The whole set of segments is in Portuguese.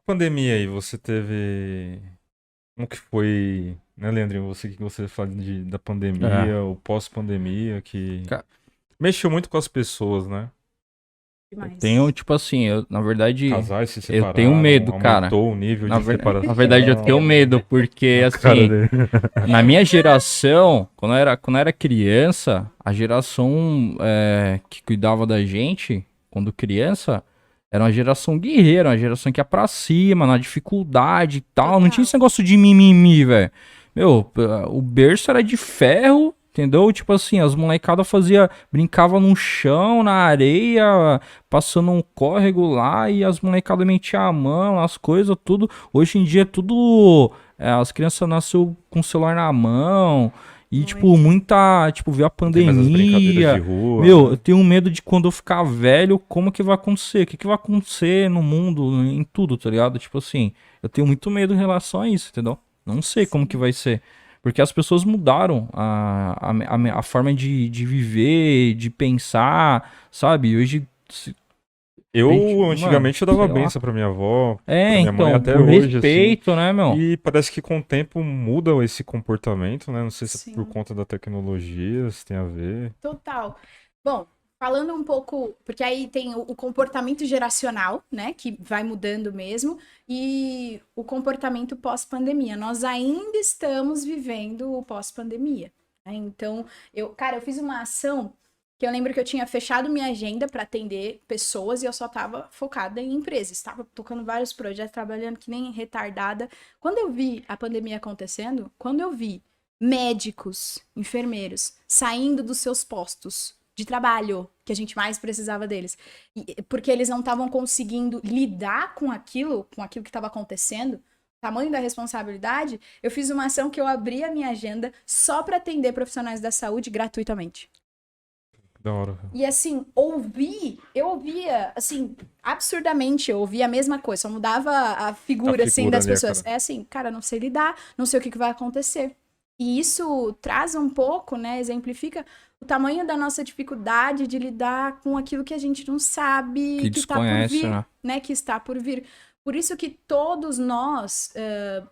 pandemia aí, você teve. Como que foi, né, Leandrinho? Você que você fala da É, pandemia, o pós-pandemia, que ca- mexeu muito com as pessoas, né? eu tenho, Os tipo assim, na verdade, casais se eu tenho separaram, medo, cara. aumentou o nível Na, de na verdade, eu tenho separação. medo, porque, A cara assim, dele. na minha geração, quando eu era criança, a geração que cuidava da gente, quando criança, era uma geração guerreira, uma geração que ia pra cima, na dificuldade e tal. Não tinha esse Total. negócio de mimimi, velho. Meu, o berço era de ferro, entendeu? Tipo assim, as molecadas brincava no chão, na areia, passando um córrego lá, e as molecadas metiam a mão, as coisas, tudo. Hoje em dia é tudo. As crianças nasceu com o celular na mão. E, tipo, Muito. muita. Tipo, veio a Não tem mais as brincadeiras de pandemia. rua, Meu, eu né? tenho medo de quando eu ficar velho, como que vai acontecer? O que que vai acontecer no mundo, em tudo, tá ligado? Tipo assim, eu tenho muito medo em relação a isso, entendeu? Não sei como que Sim. vai ser. Porque as pessoas mudaram a forma de viver, de pensar, sabe? Hoje, a gente, Eu, mano, antigamente, eu dava sei lá. benção pra minha avó, pra É, minha mãe, então, até por hoje, assim. respeito, né, meu? E parece que com o tempo muda esse comportamento, né? Não sei se é por Sim. conta da tecnologia, se tem a ver. Total. Bom, falando um pouco, porque aí tem o comportamento geracional, né, que vai mudando mesmo, e o comportamento pós-pandemia. Nós ainda estamos vivendo o pós-pandemia, né? Então, cara, eu fiz uma ação que eu lembro que eu tinha fechado minha agenda para atender pessoas e eu só estava focada em empresas, estava tocando vários projetos, trabalhando que nem retardada. Quando eu vi a pandemia acontecendo, quando eu vi médicos, enfermeiros saindo dos seus postos de trabalho, que a gente mais precisava deles, porque eles não estavam conseguindo lidar com aquilo que estava acontecendo, tamanho da responsabilidade, eu fiz uma ação que eu abri a minha agenda só para atender profissionais da saúde gratuitamente. Da hora. E assim, eu ouvia, assim, absurdamente, eu ouvia a mesma coisa, só mudava a A figura, assim, figura das ali, a pessoas. cara. É assim, cara, não sei lidar, não sei o que, que vai acontecer. E isso traz um pouco, né, exemplifica o tamanho da nossa dificuldade de lidar com aquilo que a gente não sabe Que que tá por desconhece, vir, né? né, que está por vir. Por isso que todos nós,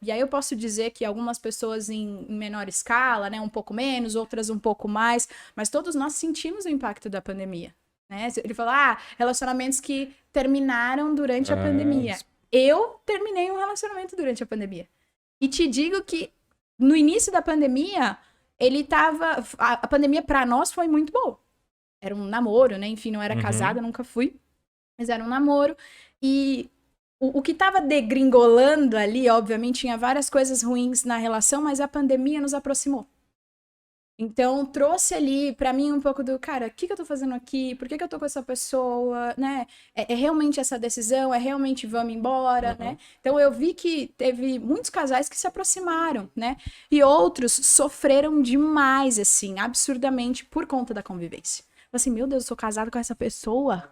e aí eu posso dizer que algumas pessoas em menor escala, né, um pouco menos, outras um pouco mais, mas todos nós sentimos o impacto da pandemia. Né? Ele falou, relacionamentos que terminaram durante a É, pandemia. Eu terminei um relacionamento durante a pandemia. E te digo que no início da pandemia, ele tava. A pandemia para nós foi muito boa. Era um namoro, né? Enfim, não era uhum. casada, nunca fui. Mas era um namoro. E o que tava degringolando ali, obviamente, tinha várias coisas ruins na relação, mas a pandemia nos aproximou. Então, trouxe ali pra mim um pouco do, cara, o que, que eu tô fazendo aqui? Por que, que eu tô com essa pessoa, né? É realmente essa decisão? É realmente vamos embora, né? Uhum. Então, eu vi que teve muitos casais que se aproximaram, né? E outros sofreram demais, assim, absurdamente por conta da convivência. Assim, meu Deus, eu sou casado com essa pessoa,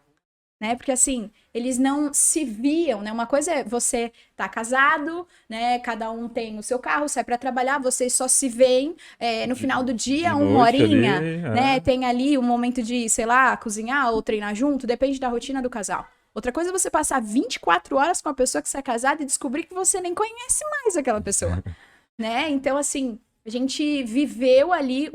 né? Porque assim, eles não se viam, né? Uma coisa é você tá casado, né? Cada um tem o seu carro, sai para trabalhar, vocês só se veem no De, final do de dia, uma noite horinha, ali, né? é. Tem ali um momento de, sei lá, cozinhar ou treinar junto, depende da rotina do casal. Outra coisa é você passar 24 horas com a pessoa que você é casada e descobrir que você nem conhece mais aquela pessoa, né? Então, assim, a gente viveu ali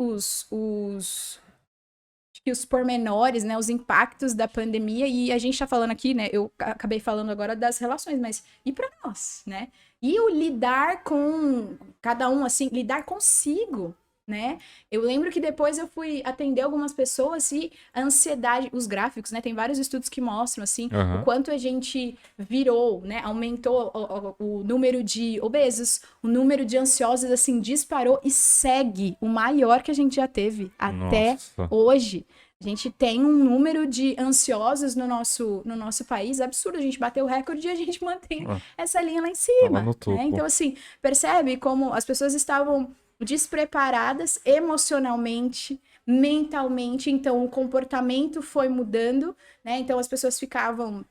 que os pormenores, né, os impactos da pandemia, e a gente tá falando aqui, né, eu acabei falando agora das relações, mas e para nós, né? E o lidar com cada um, assim, lidar consigo, né? Eu lembro que depois eu fui atender algumas pessoas e a ansiedade, os gráficos, né, tem vários estudos que mostram, assim, o Aham. quanto a gente virou, né, aumentou o número de obesos, o número de ansiosos, assim, disparou e segue o maior que a gente já teve até Nossa. hoje. A gente tem um número de ansiosos no nosso país absurdo. A gente bateu o recorde e a gente mantém Ah, essa linha lá em tá lá cima, no né? topo. Então, assim, percebe como as pessoas estavam despreparadas emocionalmente, mentalmente, então o comportamento foi mudando, né? Então as pessoas ficavam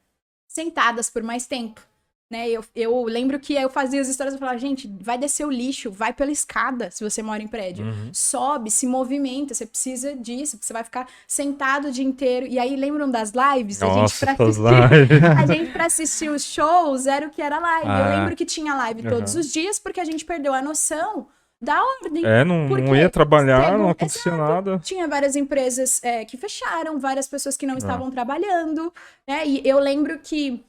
sentadas por mais tempo. né? Eu lembro que eu fazia as histórias e falava, gente, vai descer o lixo, vai pela escada se você mora em prédio. Sobe, se movimenta, você precisa disso, você vai ficar sentado o dia inteiro. E aí, lembram das lives? Nossa, pra essas assistir, lives. a gente pra assistir os shows era o que era live. Eu lembro que tinha live todos Uhum. os dias, porque a gente perdeu a noção da ordem. Não Porque ia trabalhar, chegou- não acontecia nada. Tinha várias empresas que fecharam, várias pessoas que não estavam trabalhando, né? E eu lembro que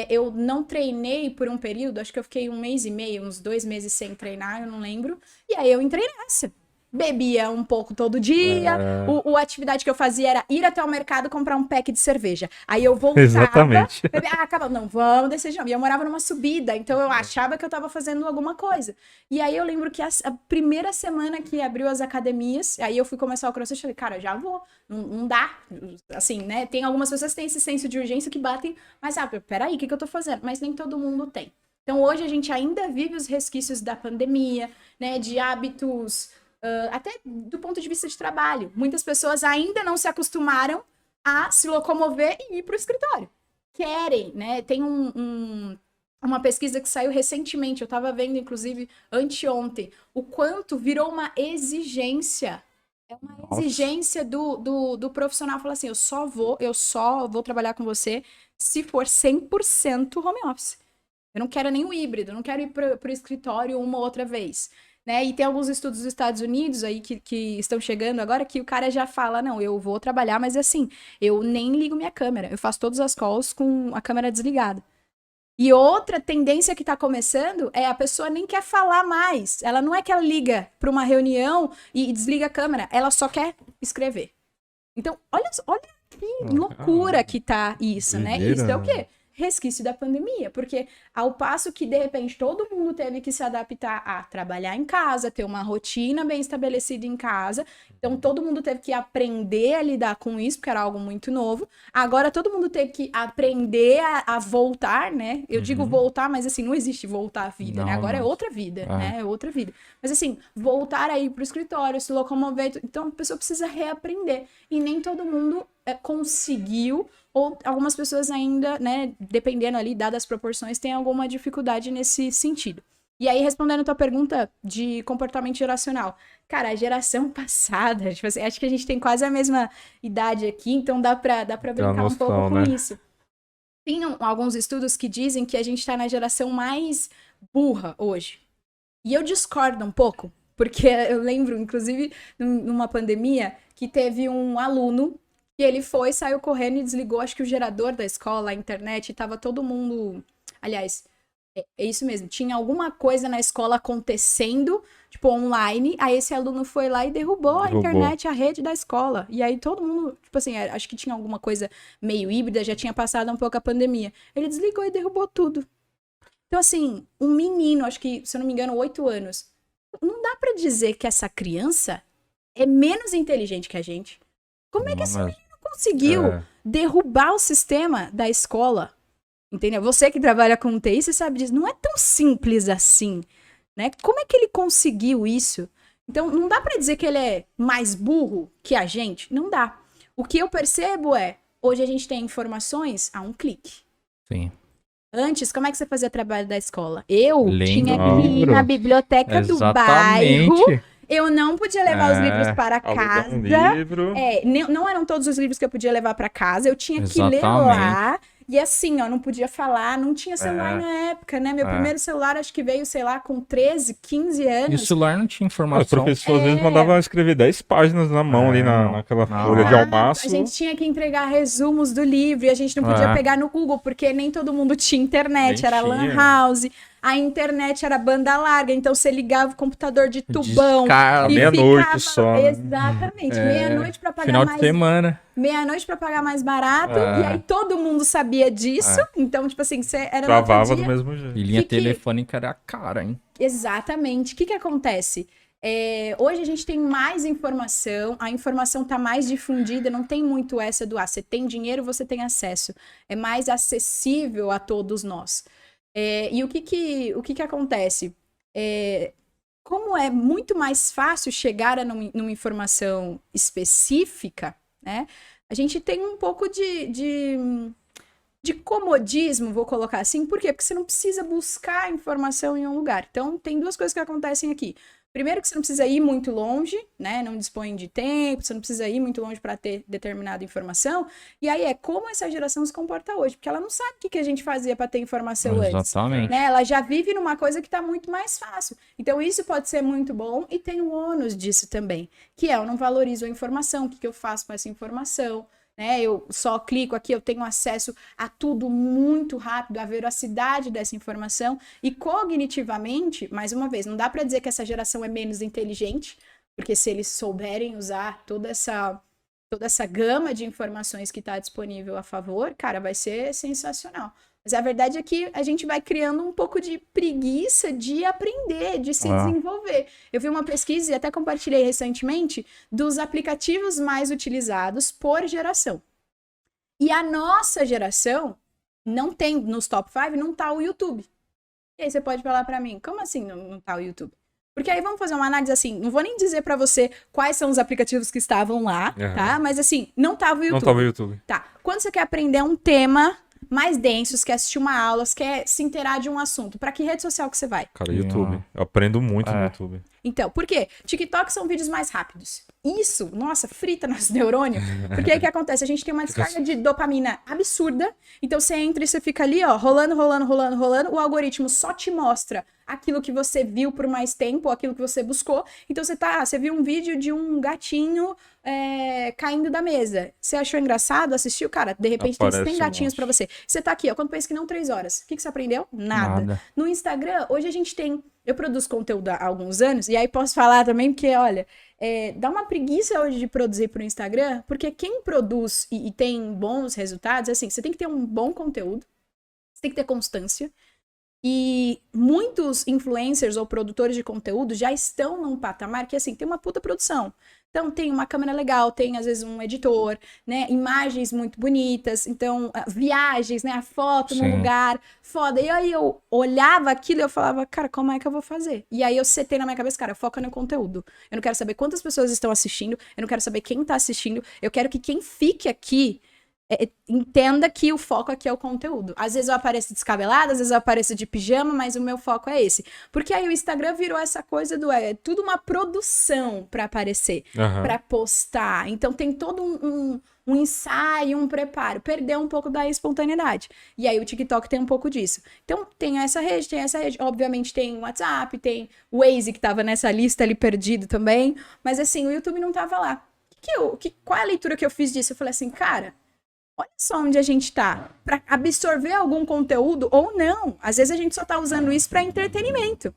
eu não treinei por um período, acho que eu fiquei 1 mês e meio, uns 2 meses sem treinar, eu não lembro. E aí eu entrei nessa. Bebia um pouco todo dia. A atividade que eu fazia era ir até o mercado comprar um pack de cerveja. Aí eu voltava. Exatamente. Acaba, não, vamos descer de novo. E eu morava numa subida, então eu achava que eu tava fazendo alguma coisa. E aí eu lembro que a primeira semana que abriu as academias, aí eu fui começar o CrossFit, eu falei, cara, já vou. Não dá. Assim, né? Tem algumas pessoas que têm esse senso de urgência que batem, mas peraí, o que eu tô fazendo? Mas nem todo mundo tem. Então hoje a gente ainda vive os resquícios da pandemia, né? De hábitos. Até do ponto de vista de trabalho. Muitas pessoas ainda não se acostumaram a se locomover e ir para o escritório. Querem, né? Tem uma pesquisa que saiu recentemente, eu estava vendo, inclusive, anteontem, o quanto virou uma exigência. É uma exigência do profissional. Falar assim, eu só vou trabalhar com você se for 100% home office. Eu não quero nem o híbrido, eu não quero ir para o escritório uma ou outra vez. Né? E tem alguns estudos dos Estados Unidos aí que estão chegando agora que o cara já fala, não, eu vou trabalhar, mas assim, eu nem ligo minha câmera, eu faço todas as calls com a câmera desligada. E outra tendência que tá começando é a pessoa nem quer falar mais, ela não é que ela liga para uma reunião e desliga a câmera, ela só quer escrever. Então, olha que loucura que tá isso, né? Isso é o quê? Resquício da pandemia, porque ao passo que, de repente, todo mundo teve que se adaptar a trabalhar em casa, ter uma rotina bem estabelecida em casa, então todo mundo teve que aprender a lidar com isso, porque era algo muito novo. Agora todo mundo teve que aprender a voltar, né? Eu digo voltar, mas assim, não existe voltar à vida, né? Agora é outra vida, né? É outra vida. Mas assim, voltar aí pro escritório, se locomover, então a pessoa precisa reaprender. E nem todo mundo conseguiu, ou algumas pessoas ainda, né, dependendo ali, dadas as proporções, tem alguma dificuldade nesse sentido. E aí, respondendo a tua pergunta de comportamento geracional, cara, a geração passada, tipo assim, acho que a gente tem quase a mesma idade aqui, então dá pra brincar noção, um pouco né? com isso. Tem alguns estudos que dizem que a gente tá na geração mais burra hoje. E eu discordo um pouco, porque eu lembro, inclusive, numa pandemia, que teve um aluno que ele saiu correndo e desligou, acho que o gerador da escola, a internet, e tava todo mundo... Aliás, é isso mesmo, tinha alguma coisa na escola acontecendo, tipo, online, aí esse aluno foi lá e derrubou a internet, a rede da escola. E aí todo mundo, tipo assim, acho que tinha alguma coisa meio híbrida, já tinha passado um pouco a pandemia. Ele desligou e derrubou tudo. Então, assim, um menino, acho que, se eu não me engano, 8 anos, não dá pra dizer que essa criança é menos inteligente que a gente. Como é que esse menino conseguiu derrubar o sistema da escola? Entendeu? Você que trabalha com TI, você sabe disso. Não é tão simples assim, né? Como é que ele conseguiu isso? Então, não dá pra dizer que ele é mais burro que a gente. Não dá. O que eu percebo hoje a gente tem informações a um clique. Sim. Antes, como é que você fazia trabalho da escola? Eu tinha que ir livro. na biblioteca do bairro. Eu não podia levar os livros para casa. Livro. Não eram todos os livros que eu podia levar para casa. Eu tinha que ler lá. E assim, ó, não podia falar, não tinha celular na época, né? Meu primeiro celular acho que veio, sei lá, com 13, 15 anos. E o celular não tinha informação. O professor às vezes mandava escrever 10 páginas na mão ali naquela folha de almaço. A gente tinha que entregar resumos do livro e a gente não podia pegar no Google, porque nem todo mundo tinha internet, era lan house. A internet era banda larga, então você ligava o computador de tubão. Meia-noite só. Exatamente, meia-noite para pagar final de semana. Meia-noite para pagar mais barato, e aí todo mundo sabia disso. Então, tipo assim, você era travava do mesmo jeito. E linha telefônica era cara, hein? Exatamente. O que acontece? Hoje a gente tem mais informação, a informação está mais difundida, não tem muito essa do você tem dinheiro, você tem acesso. É mais acessível a todos nós. E o que acontece? Como é muito mais fácil chegar a numa informação específica, né? A gente tem um pouco de comodismo, vou colocar assim. Por quê? Porque você não precisa buscar informação em um lugar. Então, tem duas coisas que acontecem aqui. Primeiro que você não precisa ir muito longe, né? Não dispõe de tempo, você não precisa ir muito longe para ter determinada informação. E aí é como essa geração se comporta hoje, porque ela não sabe o que a gente fazia para ter informação antes. Exatamente. Né? Ela já vive numa coisa que está muito mais fácil. Então isso pode ser muito bom e tem o ônus disso também, que é eu não valorizo a informação, o que eu faço com essa informação? Né? Eu só clico aqui, eu tenho acesso a tudo muito rápido, a veracidade dessa informação e cognitivamente, mais uma vez, não dá para dizer que essa geração é menos inteligente, porque se eles souberem usar toda essa gama de informações que está disponível a favor, cara, vai ser sensacional. Mas a verdade é que a gente vai criando um pouco de preguiça de aprender, de se desenvolver. Eu vi uma pesquisa e até compartilhei recentemente dos aplicativos mais utilizados por geração. E a nossa geração não tem, nos top 5, não tá o YouTube. E aí você pode falar pra mim, como assim não tá o YouTube? Porque aí vamos fazer uma análise assim, não vou nem dizer pra você quais são os aplicativos que estavam lá, tá? Mas assim, não tava o YouTube. Não tava o YouTube. Tá, quando você quer aprender um tema mais densos, quer assistir uma aula, quer se inteirar de um assunto, pra que rede social que você vai? Cara, YouTube. Eu aprendo muito no YouTube. Então, por quê? TikTok são vídeos mais rápidos. Isso, nossa, frita nosso neurônio. Porque aí o que acontece? A gente tem uma descarga de dopamina absurda. Então você entra e você fica ali, ó, rolando. O algoritmo só te mostra aquilo que você viu por mais tempo, aquilo que você buscou. Então você viu um vídeo de um gatinho caindo da mesa. Você achou engraçado? Assistiu? Cara, de repente Aparece tem gatinhos pra você. Você tá aqui, ó, quando pensa que não 3 horas. O que você aprendeu? Nada. No Instagram, hoje a gente tem... Eu produzo conteúdo há alguns anos, e aí posso falar também porque, olha, dá uma preguiça hoje de produzir pro Instagram, porque quem produz e tem bons resultados, assim, você tem que ter um bom conteúdo, você tem que ter constância, e muitos influencers ou produtores de conteúdo já estão num patamar que, assim, tem uma puta produção. Então, tem uma câmera legal, tem, às vezes, um editor, né? Imagens muito bonitas. Então, viagens, né? A foto num lugar foda. E aí, eu olhava aquilo e eu falava, cara, como é que eu vou fazer? E aí, eu setei na minha cabeça, cara, foca no conteúdo. Eu não quero saber quantas pessoas estão assistindo. Eu não quero saber quem tá assistindo. Eu quero que quem fique aqui entenda que o foco aqui é o conteúdo. Às vezes eu apareço descabelada, às vezes eu apareço de pijama, mas o meu foco é esse. Porque aí o Instagram virou essa coisa do... É tudo uma produção pra aparecer, pra postar. Então tem todo um ensaio, um preparo. Perdeu um pouco da espontaneidade. E aí o TikTok tem um pouco disso. Então tem essa rede. Obviamente tem o WhatsApp, tem o Waze que tava nessa lista ali perdido também. Mas assim, o YouTube não tava lá. Qual é a leitura que eu fiz disso? Eu falei assim, cara... Olha só onde a gente tá, para absorver algum conteúdo ou não. Às vezes a gente só tá usando isso para entretenimento.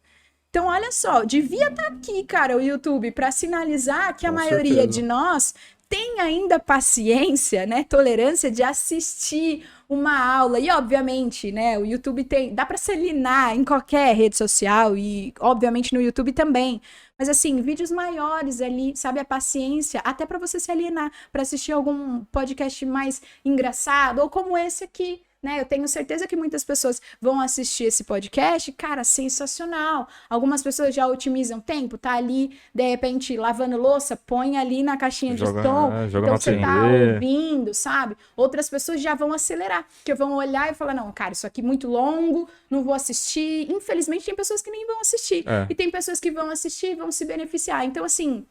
Então, olha só, devia estar aqui, cara, o YouTube, para sinalizar que a maioria de nós tem ainda paciência, né, tolerância de assistir uma aula. E, obviamente, né, o YouTube dá para se alienar em qualquer rede social e, obviamente, no YouTube também. Mas, assim, vídeos maiores ali, sabe, a paciência, até para você se alienar, para assistir algum podcast mais engraçado, ou como esse aqui, né? Eu tenho certeza que muitas pessoas vão assistir esse podcast, cara, sensacional. Algumas pessoas já otimizam tempo, tá ali, de repente, lavando louça, põe ali na caixinha de som, então você tá ouvindo, sabe? Outras pessoas já vão acelerar, que vão olhar e falar, não, cara, isso aqui é muito longo, não vou assistir. Infelizmente, tem pessoas que nem vão assistir. E tem pessoas que vão assistir e vão se beneficiar. Então, assim...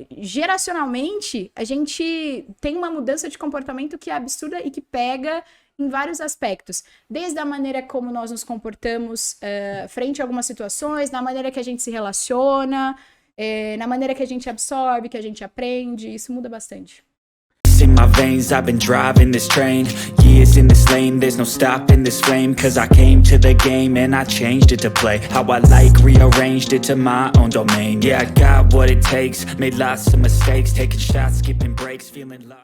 geracionalmente, a gente tem uma mudança de comportamento que é absurda e que pega em vários aspectos, desde a maneira como nós nos comportamos frente a algumas situações, na maneira que a gente se relaciona, na maneira que a gente absorve, que a gente aprende, isso muda bastante. In my veins, I've been driving this train. Years in this lane, there's no stopping this flame. Cause I came to the game and I changed it to play how I like, rearranged it to my own domain. Yeah, I got what it takes, made lots of mistakes, taking shots, skipping breaks, feeling lost.